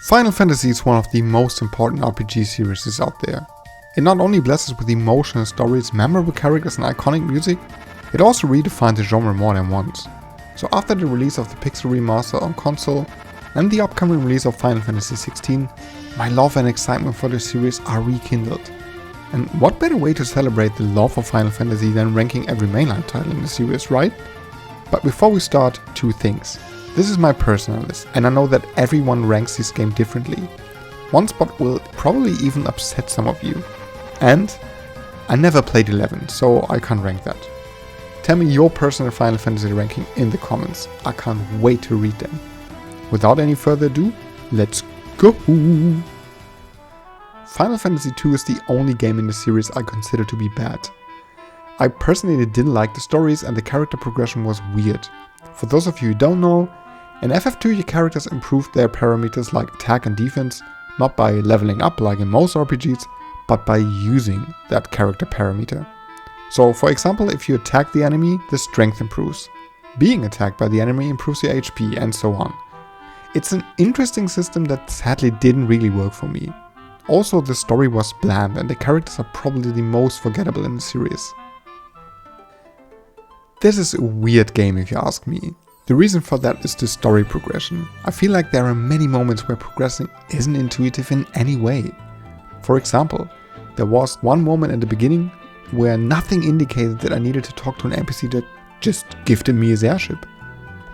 Final Fantasy is one of the most important RPG series out there. It not only blesses with emotional stories, memorable characters and iconic music, it also redefined the genre more than once. So after the release of the Pixel Remaster on console and the upcoming release of Final Fantasy XVI, my love and excitement for the series are rekindled. And what better way to celebrate the love of Final Fantasy than ranking every mainline title in the series, right? But before we start, two things. This is my personal list, and I know that everyone ranks this game differently. One spot will probably even upset some of you. And I never played 11, so I can't rank that. Tell me your personal Final Fantasy ranking in the comments. I can't wait to read them. Without any further ado, let's go! Final Fantasy II is the only game in the series I consider to be bad. I personally didn't like the stories and the character progression was weird. For those of you who don't know, in FF2 your characters improved their parameters like attack and defense, not by leveling up like in most RPGs, but by using that character parameter. So for example, if you attack the enemy, the strength improves. Being attacked by the enemy improves your HP and so on. It's an interesting system that sadly didn't really work for me. Also, the story was bland and the characters are probably the most forgettable in the series. This is a weird game if you ask me. The reason for that is the story progression. I feel like there are many moments where progressing isn't intuitive in any way. For example, there was one moment in the beginning where nothing indicated that I needed to talk to an NPC that just gifted me his airship.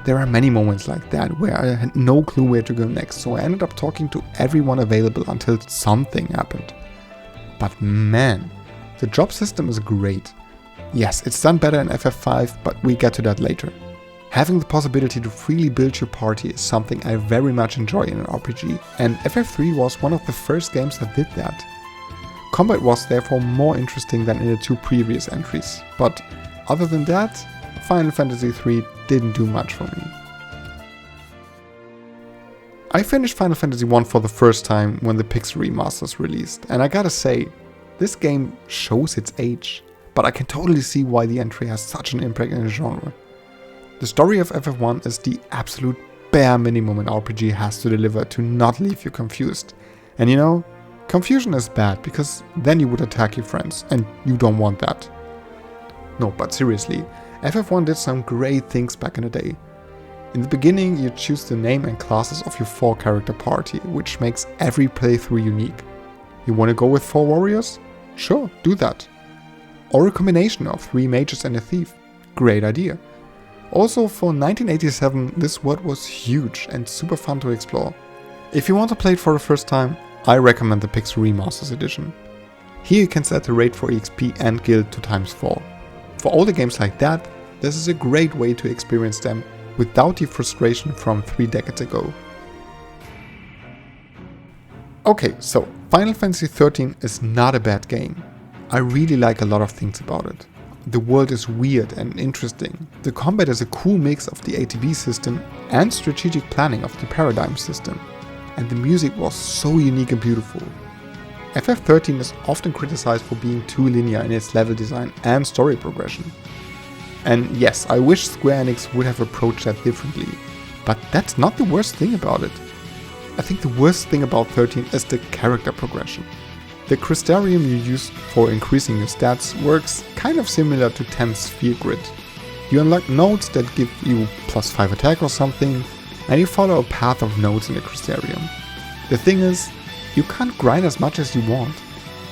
There are many moments like that where I had no clue where to go next, so I ended up talking to everyone available until something happened. But man, the job system is great. Yes, it's done better in FF5, but we get to that later. Having the possibility to freely build your party is something I very much enjoy in an RPG, and FF3 was one of the first games that did that. Combat was therefore more interesting than in the two previous entries, but other than that, Final Fantasy III didn't do much for me. I finished Final Fantasy I for the first time when the Pixel Remasters released, and I gotta say, this game shows its age, but I can totally see why the entry has such an impact in the genre. The story of FF1 is the absolute bare minimum an RPG has to deliver to not leave you confused. And you know, confusion is bad because then you would attack your friends and you don't want that. No, but seriously, FF1 did some great things back in the day. In the beginning you choose the name and classes of your 4-character party, which makes every playthrough unique. You want to go with 4 warriors? Sure, do that. Or a combination of 3 mages and a thief. Great idea. Also, for 1987, this world was huge and super fun to explore. If you want to play it for the first time, I recommend the Pixel Remasters edition. Here you can set the rate for EXP and guild to ×4. For older games like that, this is a great way to experience them without the frustration from 3 decades ago. Okay, so Final Fantasy XIII is not a bad game. I really like a lot of things about it. The world is weird and interesting. The combat is a cool mix of the ATB system and strategic planning of the paradigm system. And the music was so unique and beautiful. FF13 is often criticized for being too linear in its level design and story progression. And yes, I wish Square Enix would have approached that differently, but that's not the worst thing about it. I think the worst thing about 13 is the character progression. The crystarium you use for increasing your stats works kind of similar to 10's sphere grid. You unlock nodes that give you +5 attack or something, and you follow a path of nodes in the crystarium. The thing is, you can't grind as much as you want.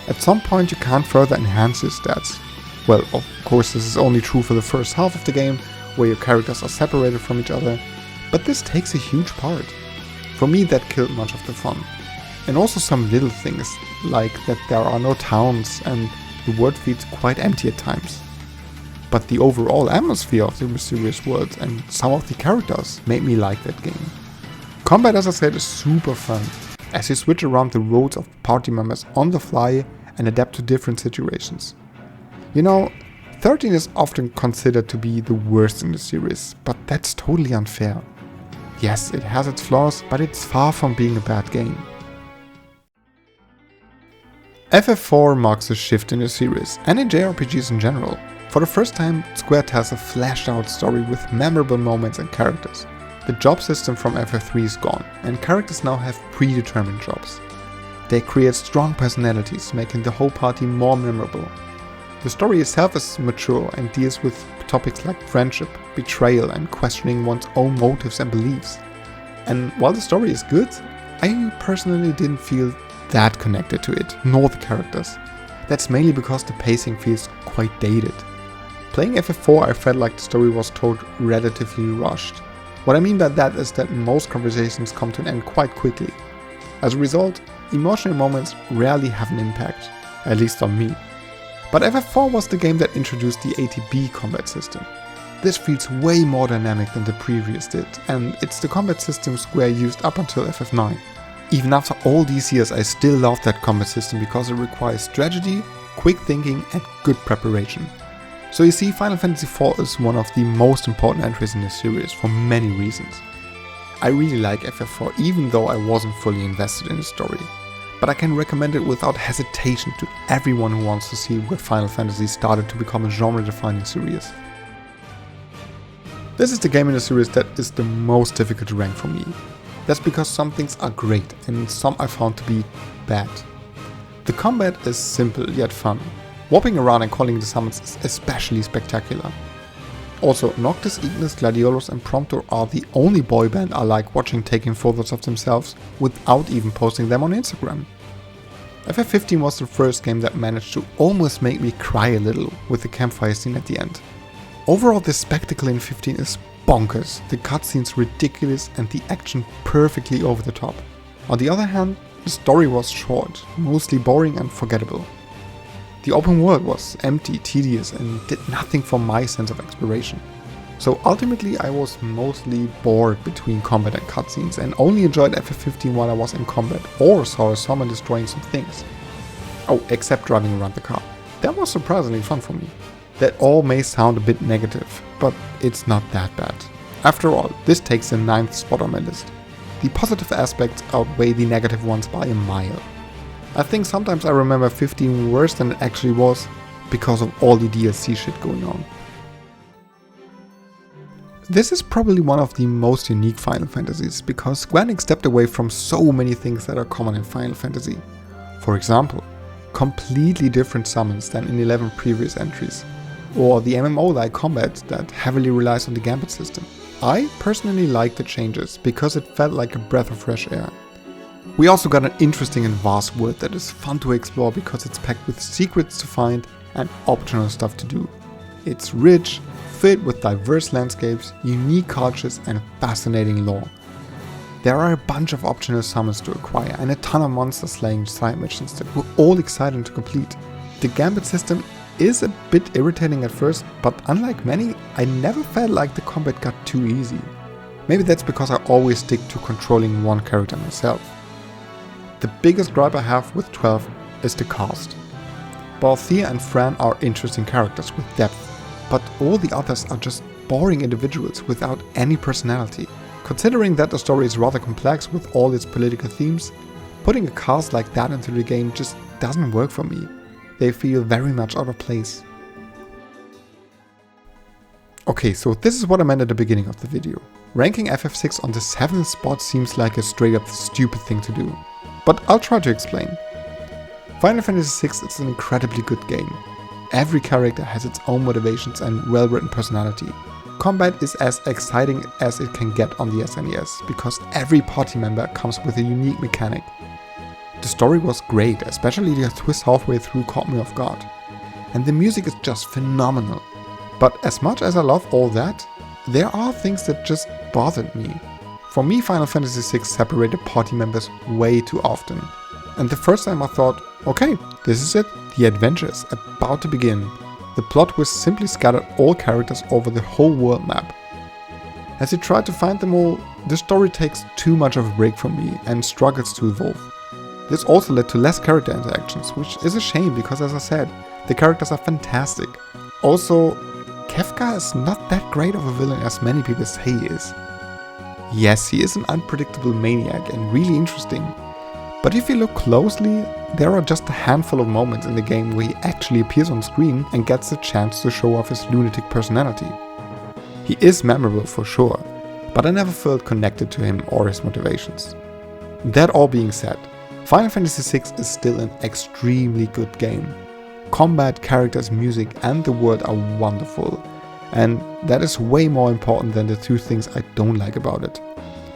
At some point you can't further enhance your stats. Well, of course this is only true for the first half of the game, where your characters are separated from each other, but this takes a huge part. For me that killed much of the fun. And also some little things, like that there are no towns and the world feels quite empty at times. But the overall atmosphere of the mysterious world and some of the characters made me like that game. Combat, as I said, is super fun, as you switch around the roles of party members on the fly and adapt to different situations. You know, 13 is often considered to be the worst in the series, but that's totally unfair. Yes, it has its flaws, but it's far from being a bad game. FF4 marks a shift in the series, and in JRPGs in general. For the first time, Square tells a fleshed out story with memorable moments and characters. The job system from FF3 is gone, and characters now have predetermined jobs. They create strong personalities, making the whole party more memorable. The story itself is mature and deals with topics like friendship, betrayal, and questioning one's own motives and beliefs. And while the story is good, I personally didn't feel that connected to it, nor the characters. That's mainly because the pacing feels quite dated. Playing FF4, I felt like the story was told relatively rushed. What I mean by that is that most conversations come to an end quite quickly. As a result, emotional moments rarely have an impact, at least on me. But FF4 was the game that introduced the ATB combat system. This feels way more dynamic than the previous did, and it's the combat system Square used up until FF9. Even after all these years, I still love that combat system because it requires strategy, quick thinking, and good preparation. So you see, Final Fantasy IV is one of the most important entries in the series for many reasons. I really like FF4 even though I wasn't fully invested in the story, but I can recommend it without hesitation to everyone who wants to see where Final Fantasy started to become a genre-defining series. This is the game in the series that is the most difficult to rank for me. That's because some things are great and some I found to be bad. The combat is simple yet fun. Warping around and calling the summons is especially spectacular. Also, Noctis, Ignis, Gladiolus and Prompto are the only boy band I like watching taking photos of themselves without even posting them on Instagram. FF15 was the first game that managed to almost make me cry a little with the campfire scene at the end. Overall, the spectacle in 15 is bonkers, the cutscenes ridiculous and the action perfectly over the top. On the other hand, the story was short, mostly boring and forgettable. The open world was empty, tedious and did nothing for my sense of exploration. So ultimately I was mostly bored between combat and cutscenes and only enjoyed FF15 while I was in combat or saw a summon destroying some things. Oh, except driving around the car. That was surprisingly fun for me. That all may sound a bit negative, but it's not that bad. After all, this takes the 9th spot on my list. The positive aspects outweigh the negative ones by a mile. I think sometimes I remember 15 worse than it actually was because of all the DLC shit going on. This is probably one of the most unique Final Fantasies because Square Enix stepped away from so many things that are common in Final Fantasy. For example, completely different summons than in 11 previous entries, or the MMO-like combat that heavily relies on the gambit system. I personally like the changes because it felt like a breath of fresh air. We also got an interesting and vast world that is fun to explore because it's packed with secrets to find and optional stuff to do. It's rich, filled with diverse landscapes, unique cultures and fascinating lore. There are a bunch of optional summons to acquire and a ton of monster slaying side missions that were all exciting to complete. The gambit system is a bit irritating at first, but unlike many, I never felt like the combat got too easy. Maybe that's because I always stick to controlling one character myself. The biggest gripe I have with 12 is the cast. Both Thea and Fran are interesting characters with depth, but all the others are just boring individuals without any personality. Considering that the story is rather complex with all its political themes, putting a cast like that into the game just doesn't work for me. They feel very much out of place. Okay, so this is what I meant at the beginning of the video. Ranking FF6 on the 7th spot seems like a straight up stupid thing to do. But I'll try to explain. Final Fantasy VI is an incredibly good game. Every character has its own motivations and well-written personality. Combat is as exciting as it can get on the SNES, because every party member comes with a unique mechanic. The story was great, especially the twist halfway through caught me off guard. And the music is just phenomenal. But as much as I love all that, there are things that just bothered me. For me, Final Fantasy VI separated party members way too often. And the first time I thought, okay, this is it, the adventure is about to begin. The plot twist simply scattered all characters over the whole world map. As you try to find them all, the story takes too much of a break from me and struggles to evolve. This also led to less character interactions, which is a shame because, as I said, the characters are fantastic. Also, Kefka is not that great of a villain as many people say he is. Yes, he is an unpredictable maniac and really interesting, but if you look closely, there are just a handful of moments in the game where he actually appears on screen and gets the chance to show off his lunatic personality. He is memorable for sure, but I never felt connected to him or his motivations. That all being said, Final Fantasy VI is still an extremely good game. Combat, characters, music and the world are wonderful, and that is way more important than the two things I don't like about it.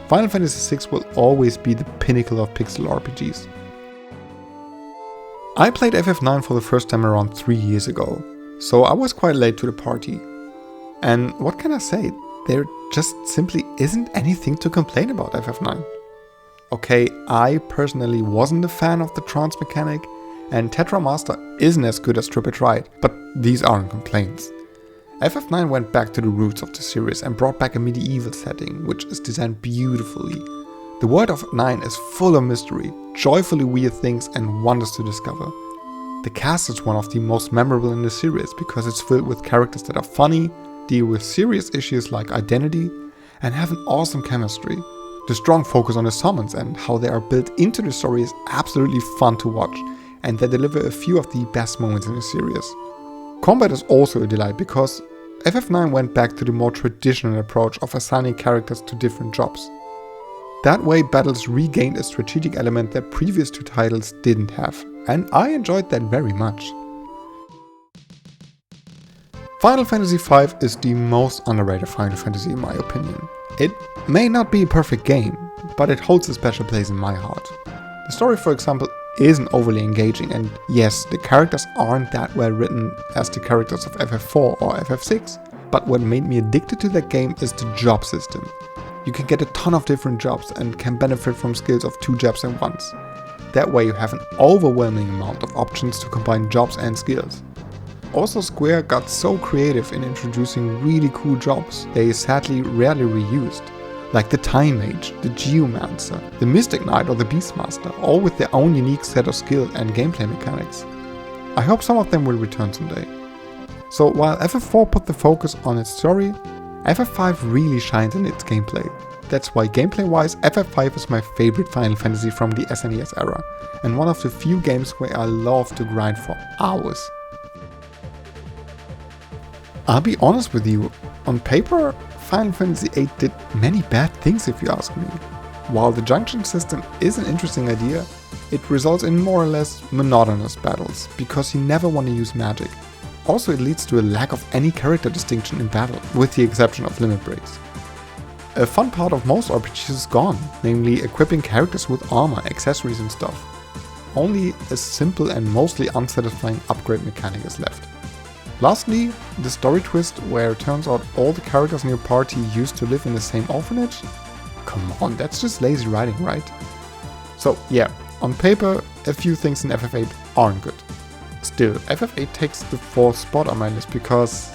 Final Fantasy VI will always be the pinnacle of pixel RPGs. I played FF9 for the first time around 3 years ago, so I was quite late to the party. And what can I say, there just simply isn't anything to complain about FF9. Okay, I personally wasn't a fan of the trance mechanic, and Tetramaster isn't as good as Trip It Right, but these aren't complaints. FF9 went back to the roots of the series and brought back a medieval setting, which is designed beautifully. The world of 9 is full of mystery, joyfully weird things and wonders to discover. The cast is one of the most memorable in the series because it's filled with characters that are funny, deal with serious issues like identity, and have an awesome chemistry. The strong focus on the summons and how they are built into the story is absolutely fun to watch, and they deliver a few of the best moments in the series. Combat is also a delight because FF9 went back to the more traditional approach of assigning characters to different jobs. That way battles regained a strategic element that previous two titles didn't have, and I enjoyed that very much. Final Fantasy V is the most underrated Final Fantasy in my opinion. It may not be a perfect game, but it holds a special place in my heart. The story, for example, isn't overly engaging, and yes, the characters aren't that well written as the characters of FF4 or FF6, but what made me addicted to that game is the job system. You can get a ton of different jobs and can benefit from skills of 2 jobs at once. That way you have an overwhelming amount of options to combine jobs and skills. Also, Square got so creative in introducing really cool jobs they sadly rarely reused, like the Time Mage, the Geomancer, the Mystic Knight or the Beastmaster, all with their own unique set of skill and gameplay mechanics. I hope some of them will return someday. So while FF4 put the focus on its story, FF5 really shines in its gameplay. That's why gameplay-wise, FF5 is my favorite Final Fantasy from the SNES era, and one of the few games where I love to grind for hours. I'll be honest with you, on paper, Final Fantasy VIII did many bad things if you ask me. While the junction system is an interesting idea, it results in more or less monotonous battles, because you never want to use magic. Also, it leads to a lack of any character distinction in battle, with the exception of limit breaks. A fun part of most RPGs is gone, namely equipping characters with armor, accessories and stuff. Only a simple and mostly unsatisfying upgrade mechanic is left. Lastly, the story twist where it turns out all the characters in your party used to live in the same orphanage? Come on, that's just lazy writing, right? So yeah, on paper, a few things in FF8 aren't good. Still, FF8 takes the 4th spot on my list because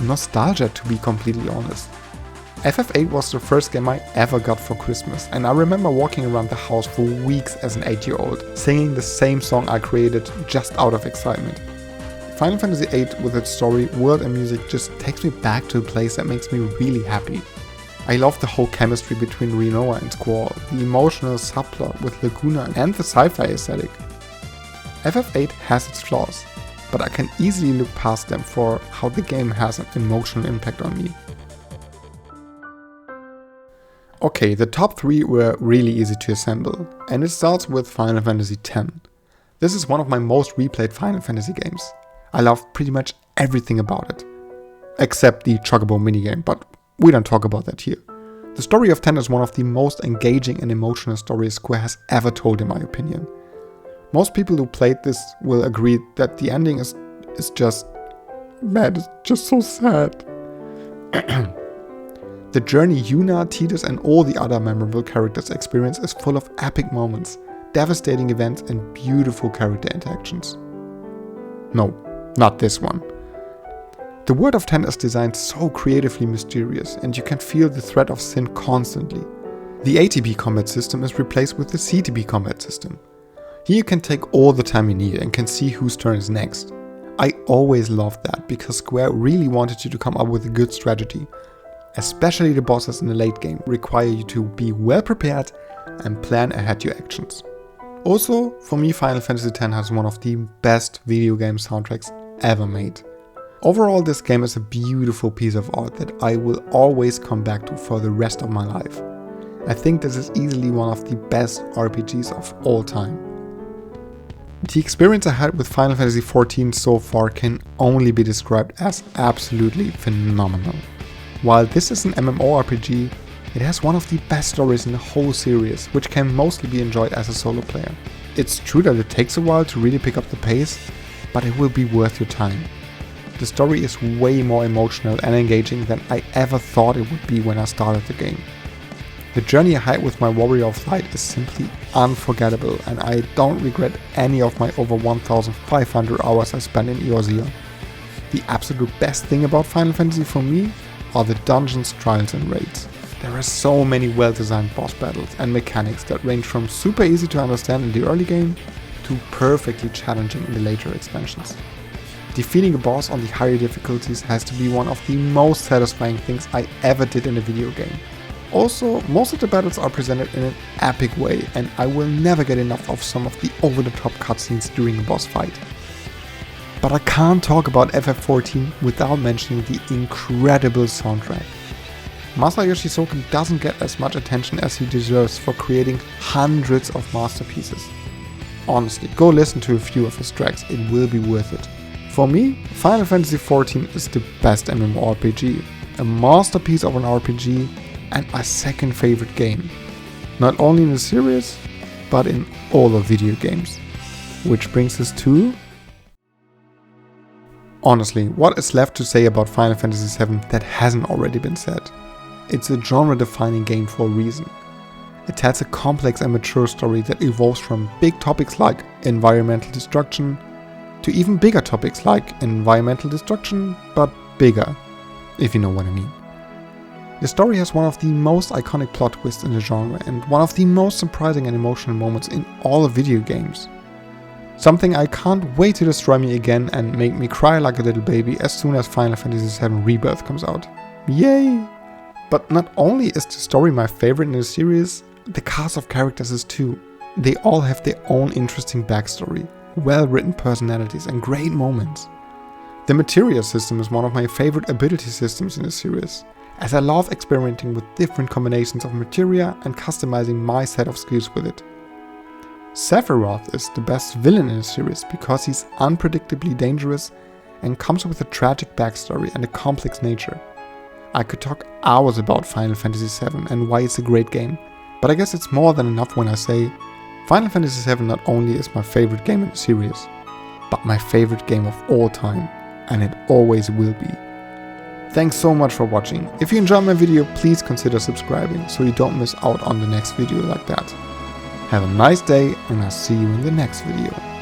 nostalgia, to be completely honest. FF8 was the first game I ever got for Christmas, and I remember walking around the house for weeks as an 8-year-old, singing the same song I created just out of excitement. Final Fantasy VIII with its story, world and music just takes me back to a place that makes me really happy. I love the whole chemistry between Rinoa and Squall, the emotional subplot with Laguna and the sci-fi aesthetic. FF8 has its flaws, but I can easily look past them for how the game has an emotional impact on me. Okay, the top 3 were really easy to assemble, and it starts with Final Fantasy X. This is one of my most replayed Final Fantasy games. I love pretty much everything about it. Except the Chocobo minigame, but we don't talk about that here. The story of 10 is one of the most engaging and emotional stories Square has ever told in my opinion. Most people who played this will agree that the ending is just... man, it's just so sad. The journey Yuna, Tidus and all the other memorable characters experience is full of epic moments, devastating events and beautiful character interactions. No, not this one. The world of 10 is designed so creatively mysterious and you can feel the threat of sin constantly. The ATB combat system is replaced with the CTB combat system. Here you can take all the time you need and can see whose turn is next. I always loved that because Square really wanted you to come up with a good strategy. Especially the bosses in the late game require you to be well prepared and plan ahead your actions. Also, for me Final Fantasy X has one of the best video game soundtracks ever made. Overall, this game is a beautiful piece of art that I will always come back to for the rest of my life. I think this is easily one of the best RPGs of all time. The experience I had with Final Fantasy XIV so far can only be described as absolutely phenomenal. While this is an MMORPG, it has one of the best stories in the whole series, which can mostly be enjoyed as a solo player. It's true that it takes a while to really pick up the pace, but it will be worth your time. The story is way more emotional and engaging than I ever thought it would be when I started the game. The journey I had with my Warrior of Light is simply unforgettable, and I don't regret any of my over 1500 hours I spent in Eorzea. The absolute best thing about Final Fantasy for me are the dungeons, trials and raids. There are so many well-designed boss battles and mechanics that range from super easy to understand in the early game to perfectly challenging in the later expansions. Defeating a boss on the higher difficulties has to be one of the most satisfying things I ever did in a video game. Also, most of the battles are presented in an epic way, and I will never get enough of some of the over-the-top cutscenes during a boss fight. But I can't talk about FF14 without mentioning the incredible soundtrack. Masayoshi Soken doesn't get as much attention as he deserves for creating hundreds of masterpieces. Honestly, go listen to a few of his tracks, it will be worth it. For me, Final Fantasy XIV is the best MMORPG, a masterpiece of an RPG, and my second favorite game. Not only in the series, but in all of video games. Which brings us to... Honestly, what is left to say about Final Fantasy VII that hasn't already been said? It's a genre-defining game for a reason. It tells a complex and mature story that evolves from big topics like environmental destruction to even bigger topics like environmental destruction, but bigger, if you know what I mean. The story has one of the most iconic plot twists in the genre and one of the most surprising and emotional moments in all of video games. Something I can't wait to destroy me again and make me cry like a little baby as soon as Final Fantasy VII Rebirth comes out. Yay! But not only is the story my favorite in the series, the cast of characters is too. They all have their own interesting backstory, well-written personalities and great moments. The materia system is one of my favorite ability systems in the series, as I love experimenting with different combinations of materia and customizing my set of skills with it. Sephiroth is the best villain in the series because he's unpredictably dangerous and comes with a tragic backstory and a complex nature. I could talk hours about Final Fantasy VII and why it's a great game, but I guess it's more than enough when I say Final Fantasy VII not only is my favorite game in the series, but my favorite game of all time, and it always will be. Thanks so much for watching. If you enjoyed my video, please consider subscribing so you don't miss out on the next video like that. Have a nice day, and I'll see you in the next video.